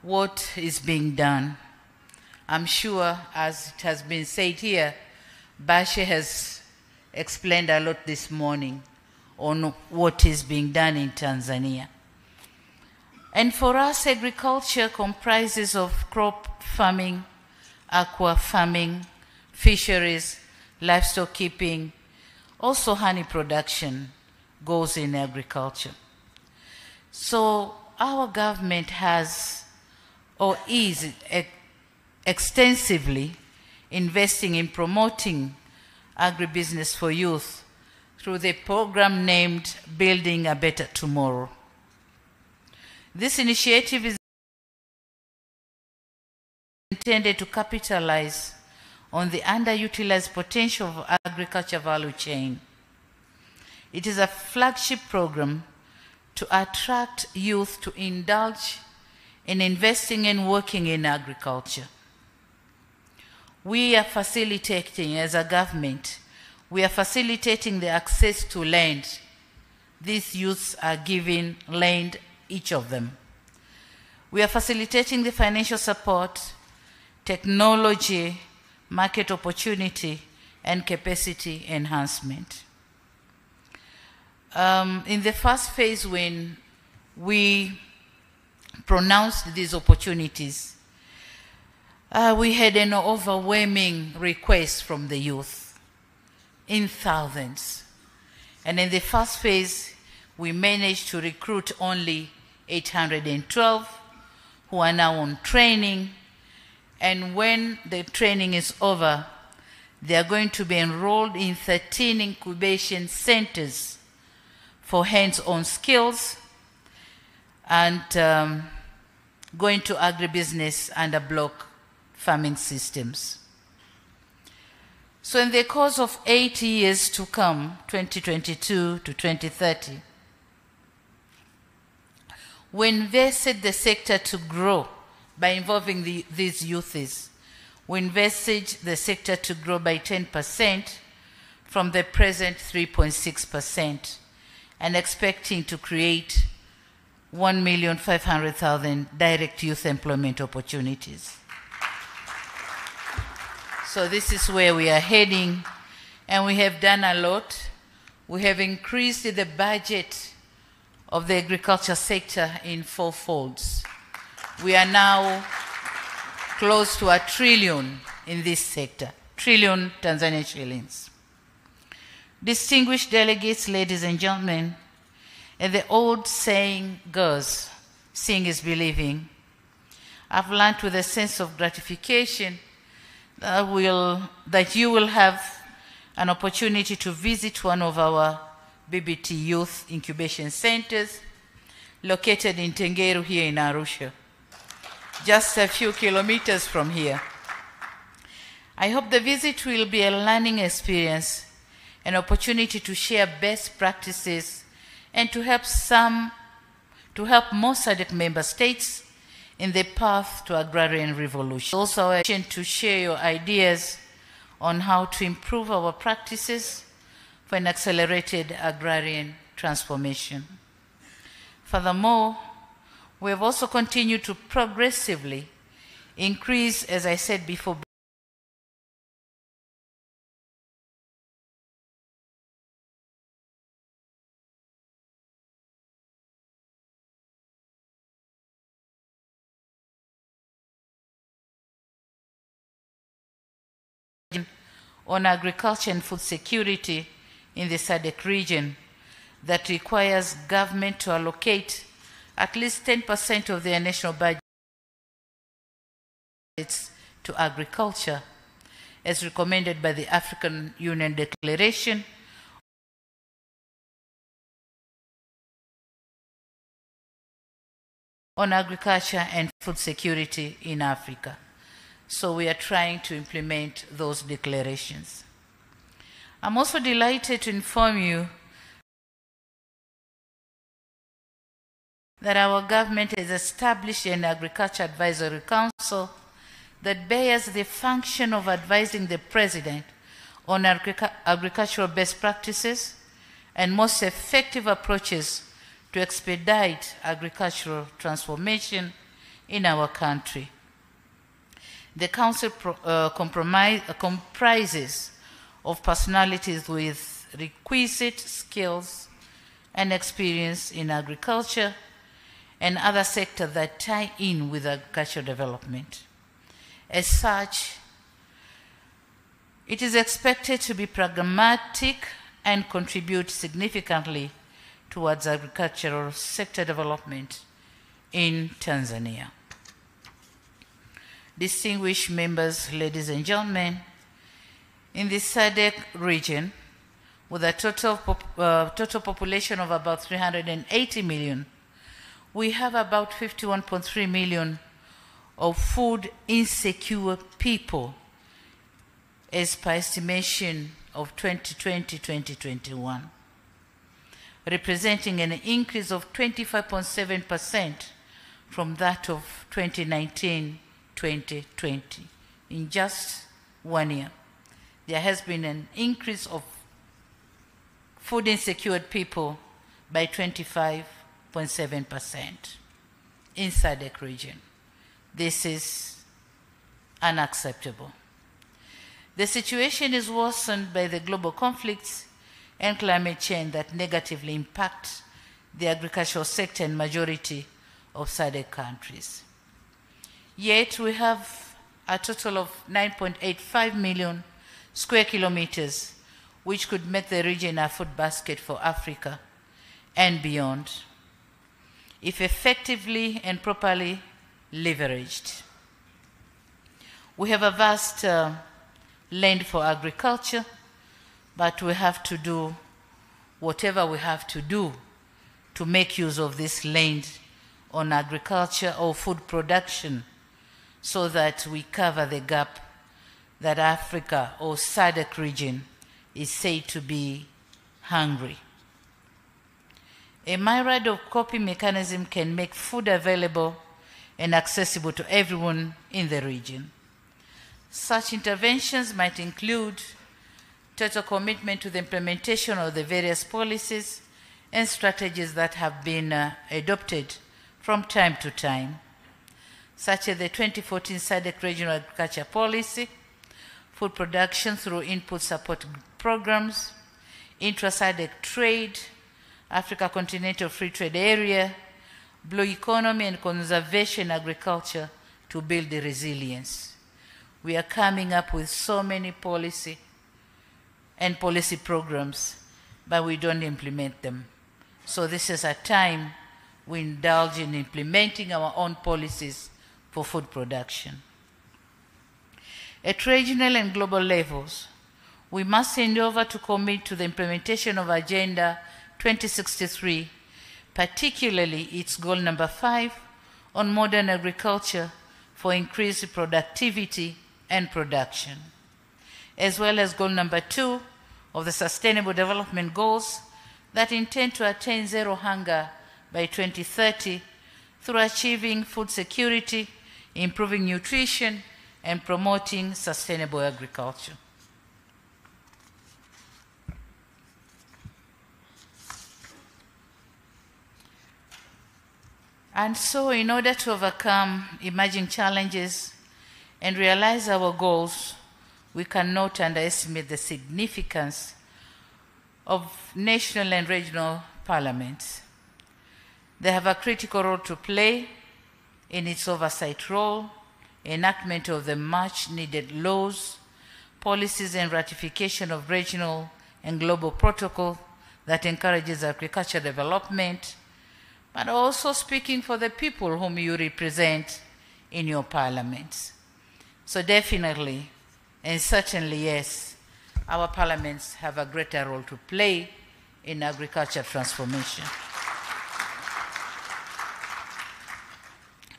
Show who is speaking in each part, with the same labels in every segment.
Speaker 1: what is being done. I'm sure, as it has been said here, Bashe has explained a lot this morning on what is being done in Tanzania. And for us, agriculture comprises of crop farming, aqua farming, fisheries, livestock keeping, also honey production goes in agriculture. So our government has or is extensively investing in promoting agribusiness for youth through the program named Building a Better Tomorrow. This initiative is intended to capitalize on the underutilized potential of agriculture value chain. It is a flagship program to attract youth to indulge in investing and working in agriculture. We are facilitating, as a government, we are facilitating the access to land. These youths are given land, each of them. We are facilitating the financial support, technology, market opportunity, and capacity enhancement. In the first phase, when we pronounced these opportunities, we had an overwhelming request from the youth in thousands. And in the first phase, we managed to recruit only 812 who are now on training. And when the training is over, they are going to be enrolled in 13 incubation centers for hands-on skills and going to agribusiness under block farming systems. So in the course of 8 years to come, 2022 to 2030, we invested the sector to grow by involving these youths. We invested the sector to grow by 10% from the present 3.6%, and expecting to create 1,500,000 direct youth employment opportunities. So this is where we are heading, and we have done a lot. We have increased the budget of the agriculture sector in 4 folds. We are now close to $1 trillion in this sector, trillion Tanzanian shillings. Distinguished delegates, ladies and gentlemen, and the old saying goes, seeing is believing. I've learned with a sense of gratification that you will have an opportunity to visit one of our BBT Youth Incubation Centers located in Tengeru here in Arusha, just a few kilometers from here. I hope the visit will be a learning experience, an opportunity to share best practices and to help more Sadc member states in the path to agrarian revolution. Also, a chance to share your ideas on how to improve our practices for an accelerated agrarian transformation. Furthermore, we have also continued to progressively increase, as I said before, on agriculture and food security in the Sadc region that requires government to allocate at least 10% of their national budgets to agriculture, as recommended by the African Union Declaration on agriculture and food security in Africa. So we are trying to implement those declarations. I'm also delighted to inform you that our government has established an Agriculture Advisory Council that bears the function of advising the President on agricultural best practices and most effective approaches to expedite agricultural transformation in our country. The Council comprises of personalities with requisite skills and experience in agriculture and other sectors that tie in with agricultural development. As such, it is expected to be pragmatic and contribute significantly towards agricultural sector development in Tanzania. Distinguished members, ladies and gentlemen, in the Sadc region, with a total population of about 380 million, we have about 51.3 million of food insecure people as per estimation of 2020-2021, representing an increase of 25.7% from that of 2019-2020. In just 1 year, there has been an increase of food insecure people by 25.7% in Sadc region. This is unacceptable. The situation is worsened by the global conflicts and climate change that negatively impact the agricultural sector in majority of Sadc countries. Yet we have a total of 9.85 million square kilometers, which could make the region a food basket for Africa and beyond, if effectively and properly leveraged. We have a vast land for agriculture, but we have to do whatever we have to do to make use of this land on agriculture or food production so that we cover the gap that Africa or Sadc region is said to be hungry. A myriad of coping mechanism can make food available and accessible to everyone in the region. Such interventions might include total commitment to the implementation of the various policies and strategies that have been adopted from time to time, such as the 2014 Sadc Regional Agriculture Policy, food production through input support programs, intra-Sadc trade, Africa Continental Free Trade Area, blue economy and conservation agriculture to build the resilience. We are coming up with so many policy programs, but we don't implement them. So this is a time we indulge in implementing our own policies for food production. At regional and global levels, we must endeavor to commit to the implementation of Agenda 2063, particularly its goal number 5 on modern agriculture for increased productivity and production, as well as goal number 2 of the Sustainable Development Goals that intend to attain zero hunger by 2030 through achieving food security, improving nutrition, and promoting sustainable agriculture. And so, in order to overcome emerging challenges and realize our goals, we cannot underestimate the significance of national and regional parliaments. They have a critical role to play in its oversight role, enactment of the much needed laws, policies, and ratification of regional and global protocol that encourages agricultural development, but also speaking for the people whom you represent in your parliaments. So definitely, and certainly yes, our parliaments have a greater role to play in agriculture transformation.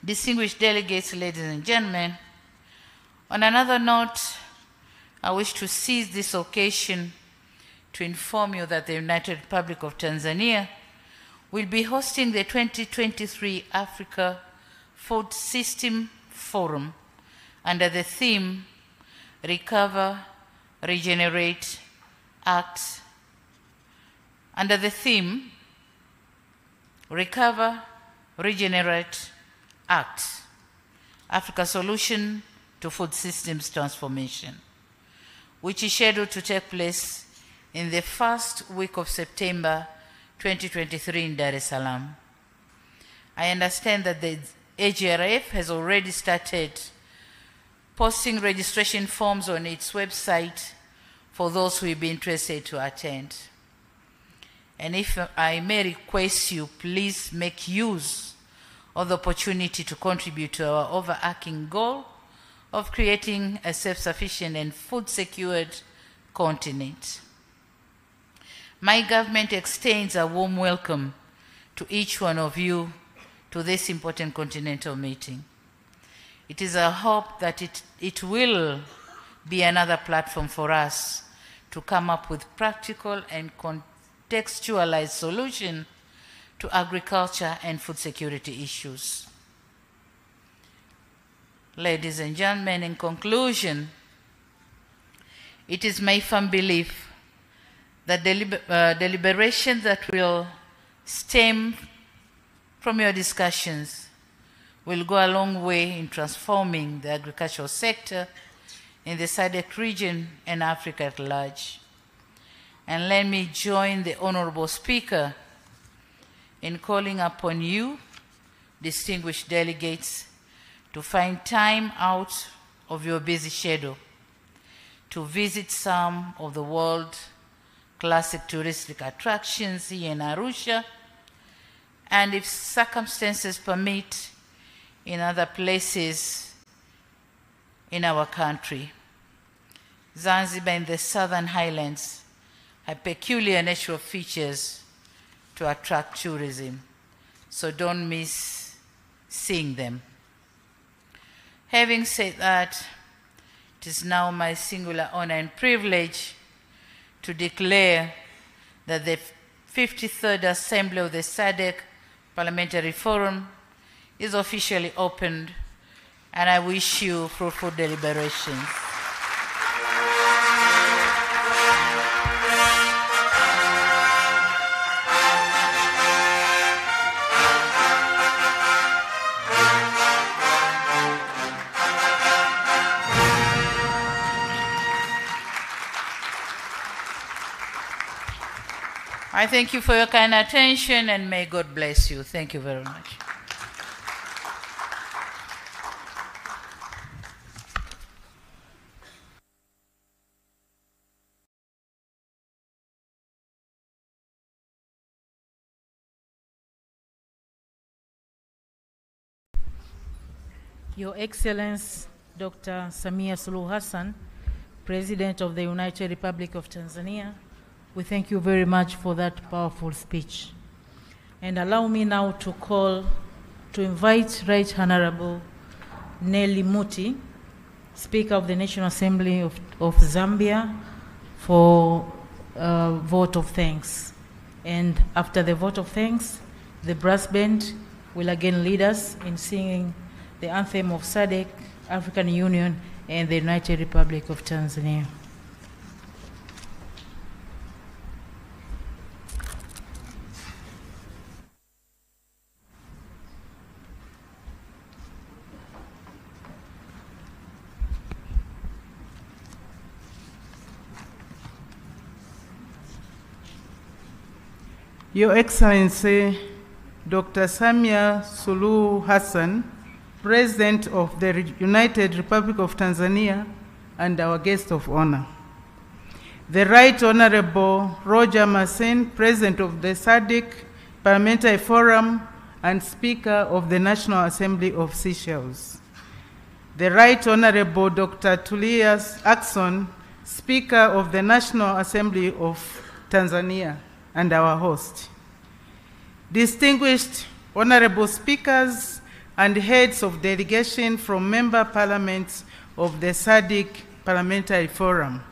Speaker 1: Distinguished delegates, ladies and gentlemen, on another note, I wish to seize this occasion to inform you that the United Republic of Tanzania will be hosting the 2023 Africa Food System Forum under the theme Recover, Regenerate, Act. Under the theme Recover, Regenerate, Act. Africa Solution to Food Systems Transformation, which is scheduled to take place in the first week of September 2023 in Dar es Salaam. I understand that the AGRF has already started posting registration forms on its website for those who will be interested to attend. And if I may request you, please make use of the opportunity to contribute to our overarching goal of creating a self-sufficient and food-secured continent. My government extends a warm welcome to each one of you to this important continental meeting. It is our hope that it will be another platform for us to come up with practical and contextualized solutions to agriculture and food security issues. Ladies and gentlemen, in conclusion, it is my firm belief that deliberations that will stem from your discussions will go a long way in transforming the agricultural sector in the Sadc region and Africa at large. And let me join the Honorable Speaker in calling upon you, distinguished delegates, to find time out of your busy schedule to visit some of the world classic touristic attractions here in Arusha, and if circumstances permit, in other places in our country. Zanzibar and the Southern Highlands have peculiar natural features to attract tourism, so don't miss seeing them. Having said that, it is now my singular honor and privilege to declare that the 53rd Assembly of the Sadc Parliamentary Forum is officially opened, and I wish you fruitful deliberations. I thank you for your kind attention, and may God bless you. Thank you very much.
Speaker 2: Your Excellency, Dr. Samia Suluhu Hassan, President of the United Republic of Tanzania, we thank you very much for that powerful speech. And allow me now to invite Right Honorable Nelly Muti, Speaker of the National Assembly of Zambia, for a vote of thanks. And after the vote of thanks, the brass band will again lead us in singing the anthem of Sadc, African Union, and the United Republic of Tanzania.
Speaker 3: Your Excellency, Dr. Samia Suluhu Hassan, President of the United Republic of Tanzania, and our guest of honor. The Right Honorable Roger Masen, President of the Sadc Parliamentary Forum and Speaker of the National Assembly of Seychelles. The Right Honorable Dr. Tulias Ackson, Speaker of the National Assembly of Tanzania, and our host. Distinguished honorable speakers and heads of delegation from member parliaments of the Sadc Parliamentary Forum.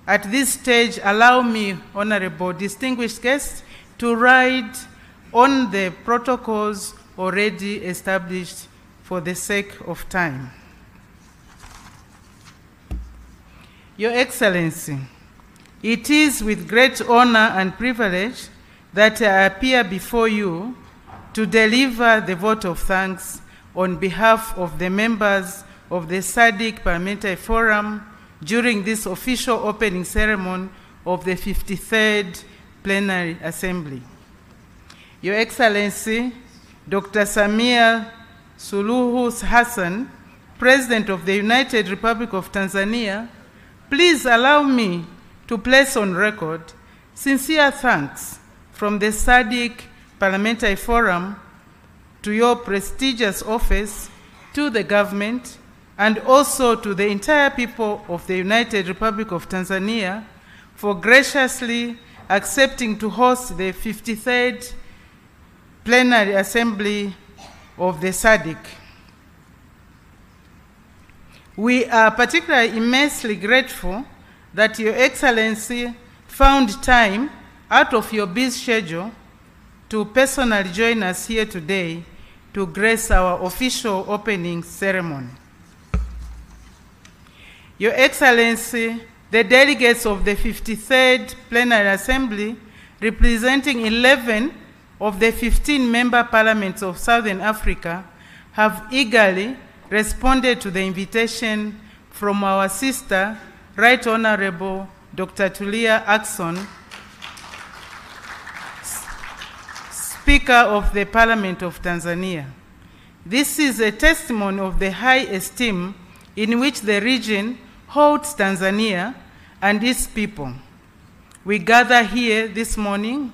Speaker 3: At this stage, allow me, honorable distinguished guests, to ride on the protocols already established for the sake of time. Your Excellency, it is with great honor and privilege that I appear before you to deliver the vote of thanks on behalf of the members of the Sadc Parliamentary Forum during this official opening ceremony of the 53rd Plenary Assembly. Your Excellency, Dr. Samia Suluhu Hassan, President of the United Republic of Tanzania, please allow me to place on record sincere thanks from the Sadc Parliamentary Forum to your prestigious office, to the government, and also to the entire people of the United Republic of Tanzania for graciously accepting to host the 53rd Plenary Assembly of the Sadc. We are particularly immensely grateful that Your Excellency found time out of your busy schedule to personally join us here today to grace our official opening ceremony. Your Excellency, the delegates of the 53rd Plenary Assembly, representing 11 of the 15 member parliaments of Southern Africa, have eagerly responded to the invitation from our sister, Right Honorable Dr. Tulia Ackson, Speaker of the Parliament of Tanzania. This is a testimony of the high esteem in which the region holds Tanzania and its people. We gather here this morning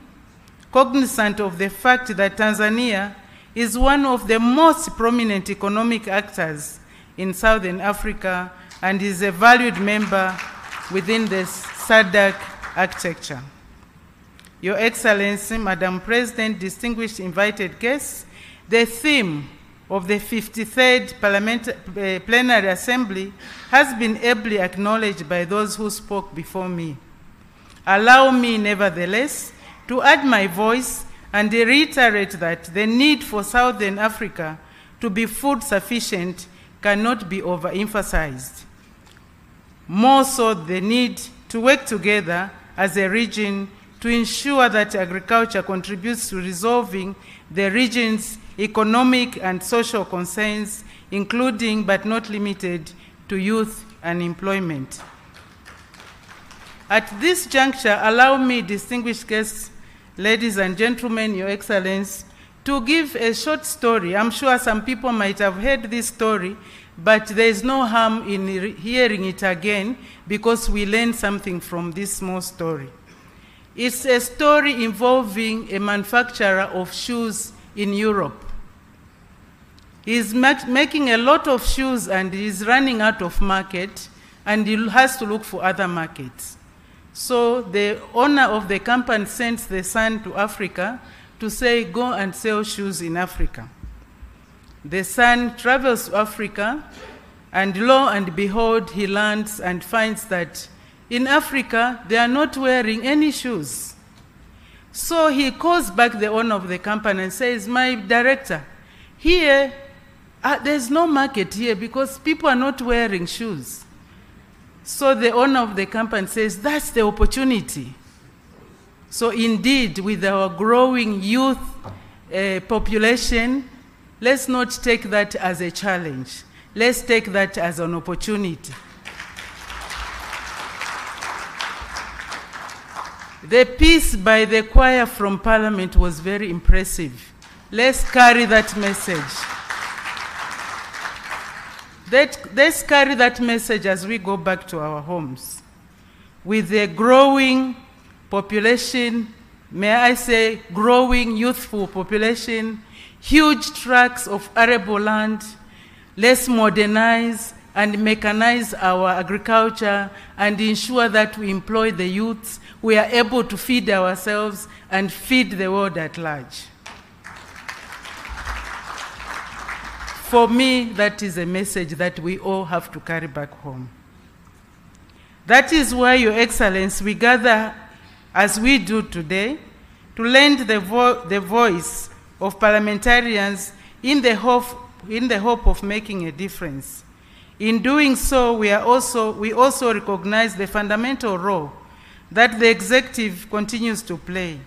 Speaker 3: cognizant of the fact that Tanzania is one of the most prominent economic actors in Southern Africa and is a valued member within the Sadc architecture. Your Excellency, Madam President, distinguished invited guests, the theme of the 53rd Plenary Assembly has been ably acknowledged by those who spoke before me. Allow me, nevertheless, to add my voice and reiterate that the need for Southern Africa to be food sufficient cannot be overemphasized. More so, the need to work together as a region to ensure that agriculture contributes to resolving the region's economic and social concerns, including but not limited to youth unemployment. At this juncture, allow me, distinguished guests, ladies and gentlemen, Your Excellency, to give a short story. I'm sure some people might have heard this story, but there is no harm in hearing it again because we learn something from this small story. It's a story involving a manufacturer of shoes in Europe. He's making a lot of shoes and he's running out of market and he has to look for other markets. So the owner of the company sends the son to Africa to say, go and sell shoes in Africa. The son travels to Africa, and lo and behold, he lands and finds that in Africa, they are not wearing any shoes. So he calls back the owner of the company and says, my director, here, there's no market here because people are not wearing shoes. So the owner of the company says, that's the opportunity. So indeed, with our growing youth population, let's not take that as a challenge. Let's take that as an opportunity. The piece by the choir from Parliament was very impressive. Let's carry that message. Let's carry that message as we go back to our homes. With a growing population, may I say growing youthful population, huge tracts of arable land, let's modernize and mechanize our agriculture and ensure that we employ the youths. We are able to feed ourselves and feed the world at large. For me, that is a message that we all have to carry back home. That is why, Your Excellency, we gather as we do today to lend the voice of parliamentarians in the hope of making a difference. In doing so, we also recognize the fundamental role that the executive continues to play.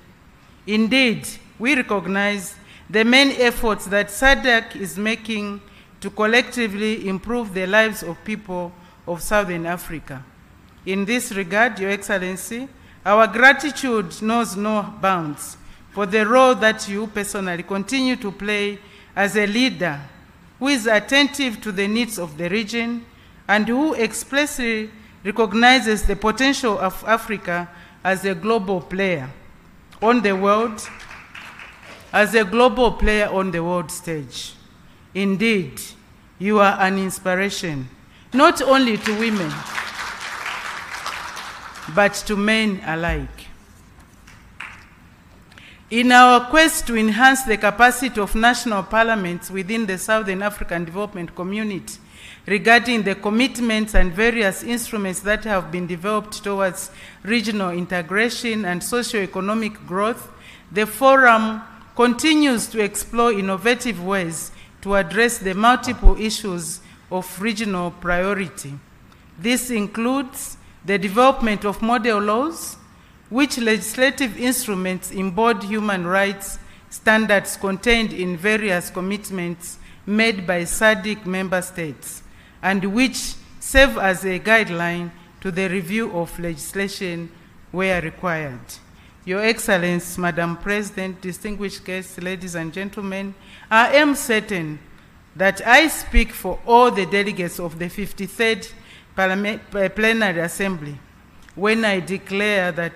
Speaker 3: Indeed, we recognize the main efforts that Sadc is making to collectively improve the lives of people of Southern Africa. In this regard, Your Excellency, our gratitude knows no bounds for the role that you personally continue to play as a leader who is attentive to the needs of the region and who explicitly recognizes the potential of Africa as a global player on the world, stage. Indeed, you are an inspiration, not only to women, but to men alike. In our quest to enhance the capacity of national parliaments within the Southern African Development Community regarding the commitments and various instruments that have been developed towards regional integration and socio-economic growth, the Forum continues to explore innovative ways to address the multiple issues of regional priority. This includes the development of model laws, which legislative instruments embody human rights standards contained in various commitments made by SADC member states, and which serve as a guideline to the review of legislation where required. Your Excellency, Madam President, distinguished guests, ladies and gentlemen, I am certain that I speak for all the delegates of the 53rd Plenary Assembly when I declare that